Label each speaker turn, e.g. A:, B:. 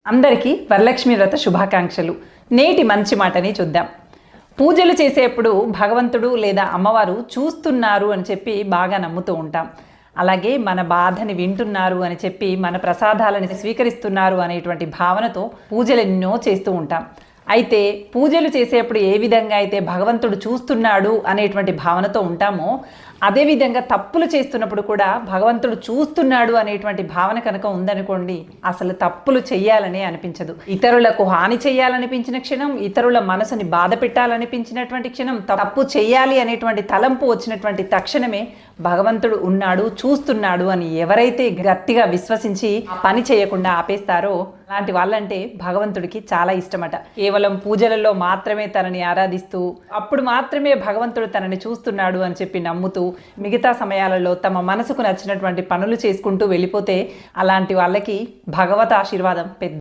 A: అందరికీ వరలక్ష్మి వ్రత శుభాకాంక్షలు. నేటి మంచి మాటని చూద్దాం. పూజలు చేసేప్పుడు భగవంతుడు లేదా అమ్మవారు చూస్తున్నారు అని చెప్పి బాగా నమ్ముతూ ఉంటాం. అలాగే మన బాధని వింటున్నారు అని చెప్పి మన ప్రసాదాలని స్వీకరిస్తున్నారు అనేటువంటి భావనతో పూజలు ఎన్నో చేస్తూ ఉంటాం. అయితే పూజలు చేసేప్పుడు ఏ విధంగా అయితే భగవంతుడు చూస్తున్నాడు అనేటువంటి భావనతో ఉంటామో, అదేవిధంగా తప్పులు చేస్తున్నప్పుడు కూడా భగవంతుడు చూస్తున్నాడు అనేటువంటి భావన కనుక ఉందనుకోండి, అసలు తప్పులు చెయ్యాలని అనిపించదు. ఇతరులకు హాని చేయాలనిపించిన క్షణం, ఇతరుల మనసుని బాధ పెట్టాలనిపించినటువంటి క్షణం, తప్పు చెయ్యాలి అనేటువంటి తలంపు వచ్చినటువంటి తక్షణమే భగవంతుడు ఉన్నాడు, చూస్తున్నాడు అని ఎవరైతే గట్టిగా విశ్వసించి పని చేయకుండా ఆపేస్తారో అలాంటి వాళ్ళంటే భగవంతుడికి చాలా ఇష్టమట. కేవలం పూజలలో మాత్రమే తనని ఆరాధిస్తూ, అప్పుడు మాత్రమే భగవంతుడు తనని చూస్తున్నాడు అని చెప్పి నమ్ముతూ, మిగతా సమయాలలో తమ మనసుకు నచ్చినటువంటి పనులు చేసుకుంటూ వెళ్ళిపోతే అలాంటి వాళ్ళకి భగవత్ ఆశీర్వాదం పెద్ద